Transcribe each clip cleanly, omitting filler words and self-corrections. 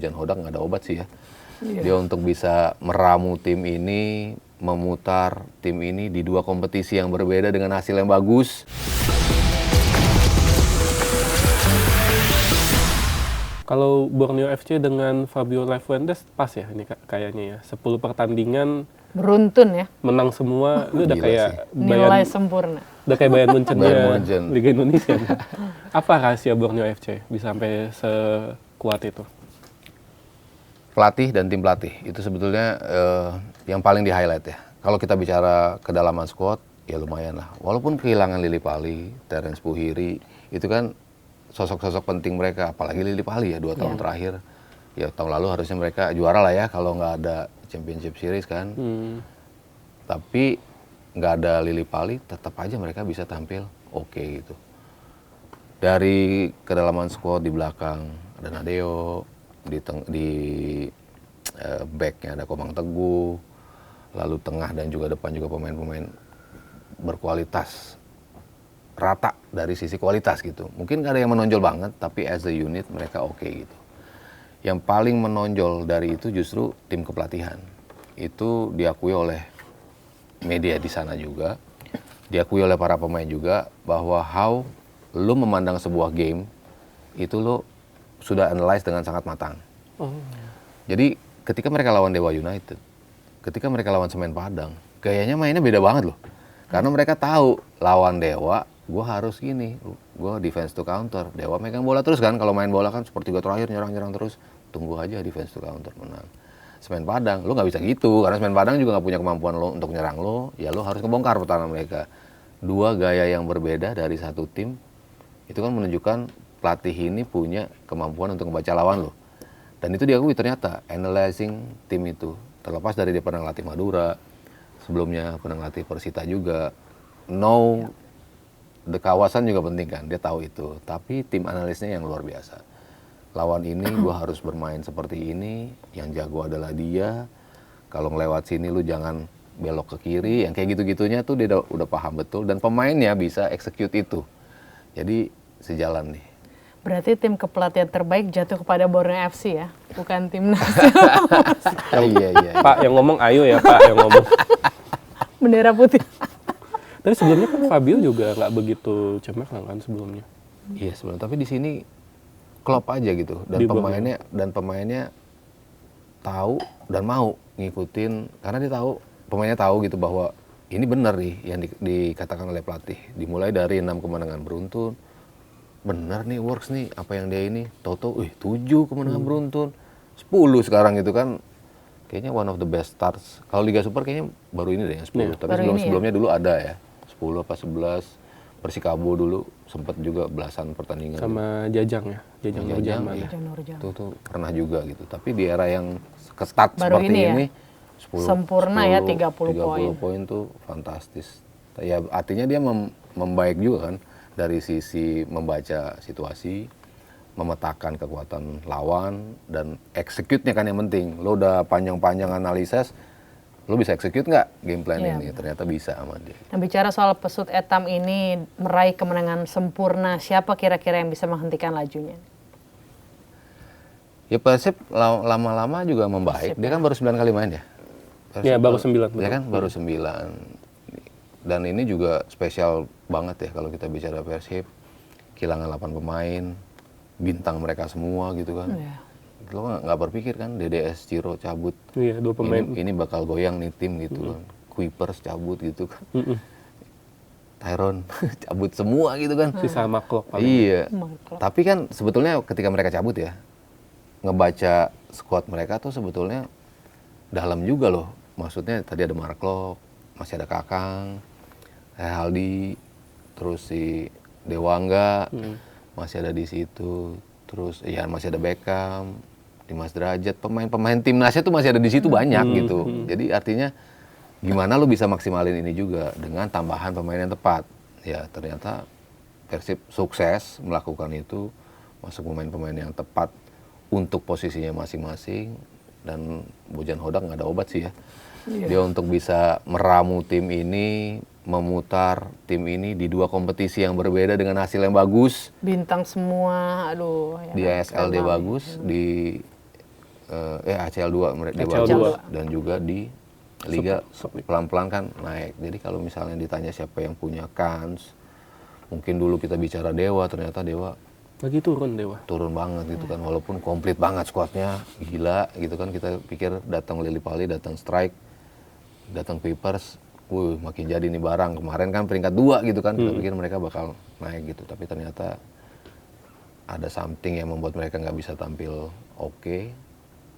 Bojan Hodak nggak ada obat sih ya. Dia untuk bisa meramu tim ini, memutar tim ini di 2 kompetisi yang berbeda dengan hasil yang bagus. Kalau Borneo FC dengan Fabio Lafuentes pas ya ini kayaknya ya. 10 pertandingan Beruntun ya. menang semua. Ini udah Gila kayak Nilai sempurna. udah kayak Bayern Munchen Bayern Munchen. Liga Indonesia. Apa rahasia Borneo FC bisa sampai sekuat itu? Pelatih dan tim pelatih itu sebetulnya yang paling di highlight ya. Kalau kita bicara kedalaman squad ya lumayan lah. Walaupun kehilangan Lili Pali, Terence Puhiri itu kan sosok-sosok penting mereka, apalagi Lili Pali ya 2 tahun terakhir. Ya tahun lalu harusnya mereka juara lah ya kalau nggak ada Championship Series kan. Tapi nggak ada Lili Pali, tetap aja mereka bisa tampil oke gitu. Dari kedalaman squad di belakang ada Nadeo, di backnya ada Komang Teguh, lalu tengah dan juga depan juga pemain-pemain berkualitas, rata dari sisi kualitas gitu. Mungkin nggak ada yang menonjol banget, tapi as a unit mereka oke gitu. Yang paling menonjol dari itu justru tim kepelatihan. Itu diakui oleh media di sana juga, diakui oleh para pemain juga, bahwa how lo memandang sebuah game, itu lo sudah analyze dengan sangat matang. Jadi ketika mereka lawan Dewa United, ketika mereka lawan Semen Padang, gayanya mainnya beda banget loh. Karena mereka tahu lawan Dewa, gue harus gini, gue defense to counter. Dewa megang bola terus kan, kalau main bola kan sepertiga terakhir nyerang-nyerang terus, tunggu aja defense to counter menang. Semen Padang, lo nggak bisa gitu, karena Semen Padang juga nggak punya kemampuan lo untuk nyerang lo, ya lo harus ngebongkar pertahanan mereka. 2 gaya yang berbeda dari satu tim, itu kan menunjukkan pelatih ini punya kemampuan untuk membaca lawan lo. Dan itu diakui ternyata, analyzing tim itu, terlepas dari dia pernah latih Madura, sebelumnya pernah latih Persita juga, the kawasan juga penting kan, dia tahu itu. Tapi tim analisnya yang luar biasa. Lawan ini gue harus bermain seperti ini, yang jago adalah dia. Kalau ngelewat sini lu jangan belok ke kiri, yang kayak gitu-gitunya tuh dia udah paham betul. Dan pemainnya bisa execute itu. Jadi sejalan nih. Berarti tim kepelatihan terbaik jatuh kepada Borneo FC ya, bukan timnas. Iya. Pak yang ngomong ayo ya Pak yang ngomong. Bendera putih. Tapi sebelumnya kan Fabio juga nggak begitu cemerlang kan sebelumnya. Iya sebenarnya, tapi di sini klop aja gitu. Dan pemainnya tahu dan mau ngikutin, karena dia tahu, pemainnya tahu gitu bahwa ini benar nih yang dikatakan oleh pelatih. Dimulai dari 6 kemenangan beruntun, benar nih works nih apa yang dia ini. Toto 7 kemenangan beruntun, 10 sekarang gitu kan. Kayaknya one of the best starts. Kalau Liga Super kayaknya baru ini deh yang 10. Tapi sebelumnya dulu ada ya 10 apa 11. Persikabo dulu sempat juga belasan pertandingan. Sama Jajang ya, Jajang Nurjaman. Iya. Itu pernah juga gitu. Tapi di era yang ketat seperti ini, 10, sempurna 10, ya 30 poin tuh fantastis. Ya artinya dia membaik juga kan dari sisi membaca situasi, memetakan kekuatan lawan, dan execute-nya kan yang penting. Lo udah panjang-panjang analisis, lo bisa execute nggak game plan ini? Ternyata bisa sama dia. Nah, bicara soal Pesut Etam ini meraih kemenangan sempurna, siapa kira-kira yang bisa menghentikan lajunya? Ya Persib lama-lama juga membaik. Dia kan baru 9 kali main ya? Iya baru 9. Ya kan baru 9. Dan ini juga spesial banget ya kalau kita bicara Persib. Kehilangan 8 pemain, bintang mereka semua gitu kan. Lo nggak berpikir kan DDS Ciro cabut. Iya 2 pemain. Ini bakal goyang nih tim gitu kan. Kuipers cabut gitu kan. Tyrone cabut semua gitu kan. Sisa Maklok paling. Iya. Tapi kan sebetulnya ketika mereka cabut ya, ngebaca squad mereka tuh sebetulnya dalam juga loh. Maksudnya tadi ada Marklok, masih ada Kakang, Haldi, terus si Dewangga masih ada di situ. Terus ya masih ada Beckham, Dimas Derajat, pemain-pemain timnasnya tuh masih ada di situ banyak gitu. Jadi artinya gimana lo bisa maksimalin ini juga dengan tambahan pemain yang tepat. Ya ternyata Persib sukses melakukan itu, masuk pemain-pemain yang tepat untuk posisinya masing-masing. Dan Bojan Hodak nggak ada obat sih ya. Dia untuk bisa meramu tim ini, memutar tim ini di 2 kompetisi yang berbeda dengan hasil yang bagus. Bintang semua, aduh. Di ASL dia bagus, di ACL 2 dia ACL bagus 2. dan juga di Liga Super. pelan-pelan kan naik. Jadi kalau misalnya ditanya siapa yang punya kans, mungkin dulu kita bicara Dewa, ternyata Dewa Lagi turun Dewa. turun banget gitu kan, walaupun komplit banget skuadnya, gila gitu kan. Kita pikir datang Lillipali, datang Strike, datang Vipers, makin jadi nih barang. Kemarin kan peringkat 2 gitu kan, kita pikir mereka bakal naik gitu, tapi ternyata ada something yang membuat mereka nggak bisa tampil oke.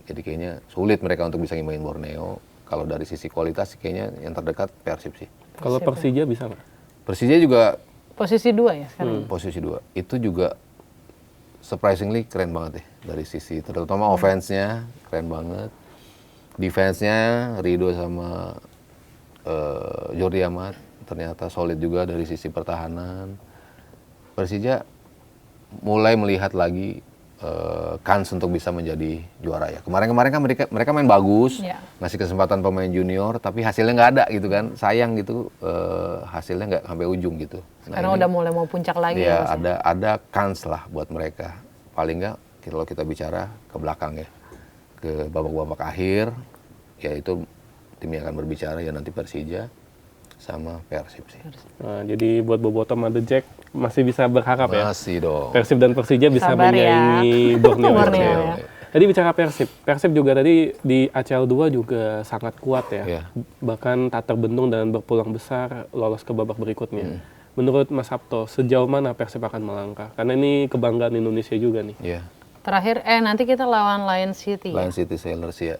Jadi kayaknya sulit mereka untuk bisa ngimbangin Borneo. Kalau dari sisi kualitas kayaknya yang terdekat Persib sih. Kalau Persija bisa nggak? Persija juga Posisi 2 ya sekarang. posisi 2. Itu juga surprisingly keren banget ya dari sisi terutama offense-nya keren banget. Defense-nya Rido sama Jordi Amat ternyata solid juga dari sisi pertahanan. Persija mulai melihat lagi kans untuk bisa menjadi juara ya. Kemarin kan mereka main bagus, Ya. ngasih kesempatan pemain junior, tapi hasilnya nggak ada gitu kan. Sayang gitu, hasilnya nggak sampai ujung gitu. Sekarang udah mulai mau puncak lagi ya, Mas ya. ada kans lah buat mereka. Paling nggak kalau kita bicara ke belakang ya, ke babak-babak akhir, yaitu tim yang akan berbicara ya nanti Persija sama Persib sih. Nah, jadi buat Boboto sama The Jack masih bisa berharap ya. Masih dong. Persib dan Persija bisa Sabar ya. menyaingi Borneo. Borneo ya. Tadi bicara Persib. Persib juga tadi di ACL 2 juga sangat kuat ya. Iya. Bahkan tak terbendung dan berpeluang besar lolos ke babak berikutnya. Menurut Mas Sabto, sejauh mana Persib akan melangkah? Karena ini kebanggaan Indonesia juga nih. Iya. Terakhir nanti kita lawan Lion City. Lion City Sailors ya.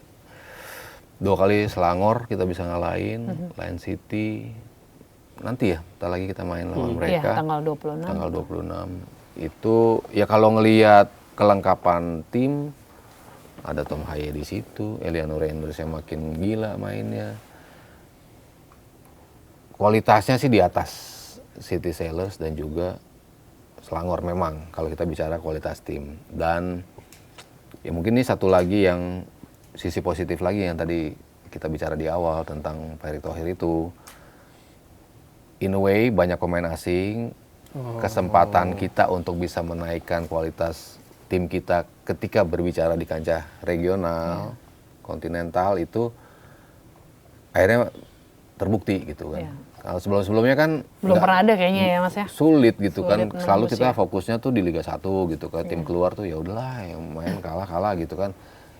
2 kali Selangor kita bisa ngalahin, Lion City. Nanti ya, entar lagi kita main lawan mereka. Iya, tanggal 26. Tanggal 26. Itu ya kalau ngelihat kelengkapan tim, ada Tom Haye di situ, Eliano Renders yang makin gila mainnya. Kualitasnya sih di atas City Sailors dan juga Selangor memang kalau kita bicara kualitas tim. Dan ya mungkin ini satu lagi yang sisi positif lagi yang tadi kita bicara di awal tentang Pak Erick Thohir itu. In a way banyak pemain asing, kesempatan kita untuk bisa menaikkan kualitas tim kita ketika berbicara di kancah regional, kontinental itu akhirnya terbukti gitu kan. Iya. Kalau sebelum-sebelumnya kan Belum nggak- pernah ada kayaknya ya Mas ya. sulit gitu kan. Sulit Selalu menembus kita ya. fokusnya tuh di Liga 1 gitu kan. Tim keluar tuh ya udahlah yang main kalah gitu kan.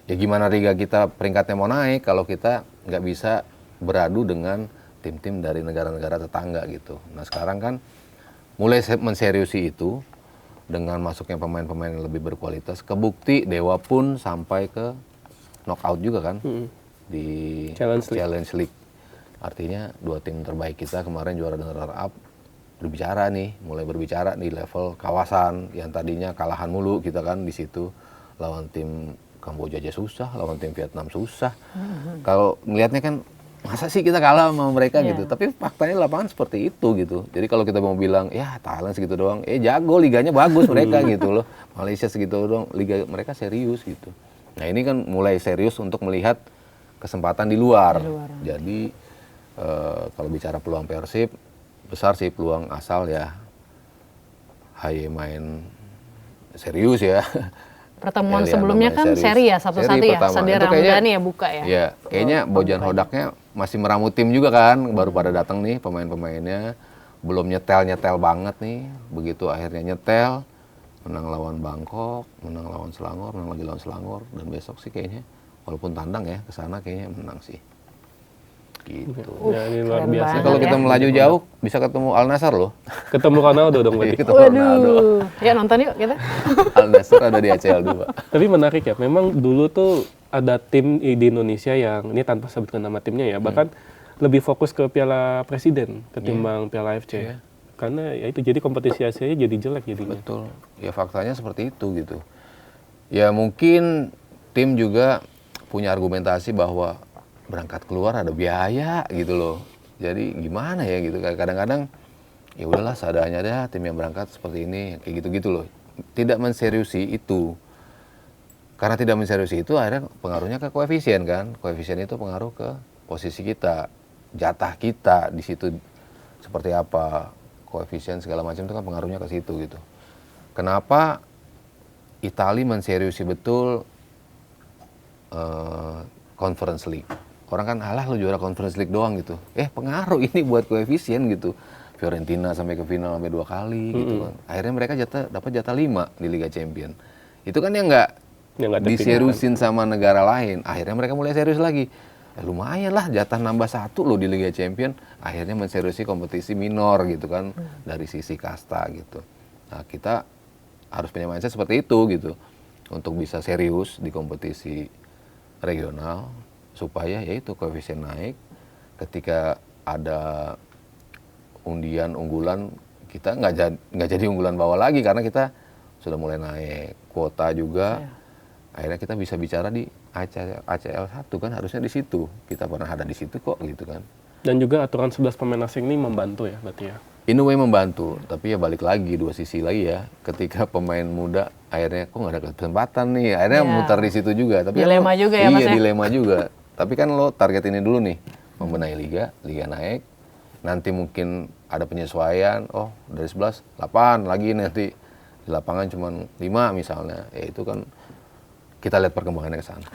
Ya gimana Liga kita peringkatnya mau naik kalau kita nggak bisa beradu dengan tim-tim dari negara-negara tetangga gitu. Nah sekarang kan mulai menseriusi itu dengan masuknya pemain-pemain yang lebih berkualitas. Kebukti Dewa pun sampai ke knockout juga kan di Challenge League. Artinya 2 tim terbaik kita kemarin juara runner up mulai berbicara di level kawasan yang tadinya kalahan mulu kita kan di situ lawan tim Kamboja aja susah, lawan tim Vietnam susah. Kalau ngelihatnya kan masa sih kita kalah sama mereka gitu. Tapi faktanya di lapangan seperti itu gitu. Jadi kalau kita mau bilang ya Thailand segitu doang, jago liganya bagus mereka gitu loh. Malaysia segitu doang, liga mereka serius gitu. Nah ini kan mulai serius untuk melihat kesempatan di luar. Jadi kalau bicara peluang Persib, besar sih peluang asal ya Haye main serius ya. Pertemuan Eliano sebelumnya main kan serius. seri ya, satu-satu Seri ya. pertama. Sadir Itu kayaknya- Ramdhani ya buka ya. Iya, kayaknya Bojan Hodaknya masih meramu tim juga kan, baru pada datang nih pemain-pemainnya, belum nyetel banget nih, begitu akhirnya nyetel, menang lawan Bangkok, menang lawan Selangor, menang lagi lawan Selangor, dan besok sih kayaknya, walaupun tandang ya, kesana kayaknya menang sih. Gitu. Ya, ini luar keren biasa. banget. Kalau ya. kita melaju jauh, bisa ketemu Al Nassr loh. Ketemu Ronaldo dong berarti. Ketemu Ronaldo. Waduh. Ya nonton yuk kita. Al Nassr ada di ACL 2. Tapi menarik ya, memang dulu tuh ada tim di Indonesia yang, ini tanpa sebutkan nama timnya ya, bahkan lebih fokus ke Piala Presiden ketimbang Piala AFC. Iya. Karena ya itu jadi kompetisi Asia jadi jelek jadinya. Betul. Ya faktanya seperti itu gitu. Ya mungkin tim juga punya argumentasi bahwa berangkat keluar ada biaya gitu loh. Jadi gimana ya gitu. Kadang-kadang ya udahlah seadanya dah tim yang berangkat seperti ini kayak gitu-gitu loh. Tidak menseriusi itu. Karena tidak menseriusi itu akhirnya pengaruhnya ke koefisien kan. Koefisien itu pengaruh ke posisi kita, jatah kita di situ seperti apa. Koefisien segala macam itu kan pengaruhnya ke situ gitu. Kenapa Italia menseriusi betul Conference League. Orang kan alah lu juara Conference League doang gitu. Pengaruh ini buat koefisien gitu. Fiorentina sampai ke final sampai 2 kali gitu kan. Akhirnya mereka dapat jatah 5 di Liga Champion. Itu kan yang nggak diseriusin sama negara lain. Akhirnya mereka mulai serius lagi. Lumayan lah jatah nambah 1 loh di Liga Champion. Akhirnya menseriusi kompetisi minor gitu kan dari sisi kasta gitu. Nah kita harus punya mindset seperti itu gitu untuk bisa serius di kompetisi regional supaya yaitu koefisien naik. Ketika ada undian unggulan kita nggak jadi unggulan bawah lagi karena kita sudah mulai naik kuota juga. Akhirnya kita bisa bicara di ACL 1 kan harusnya di situ. Kita pernah ada di situ kok gitu kan. Dan juga aturan 11 pemain asing ini membantu ya berarti ya. In a way membantu, tapi ya balik lagi dua sisi lagi ya. Ketika pemain muda akhirnya kok nggak ada kesempatan nih, akhirnya muter di situ juga. Tapi dilema juga ya Mas. Iya dilema juga. Tapi kan lo target ini dulu nih, membenahi liga naik. Nanti mungkin ada penyesuaian, dari 11, 8 lagi nanti di lapangan cuma 5 misalnya. Ya itu kan kita lihat perkembangannya ke sana.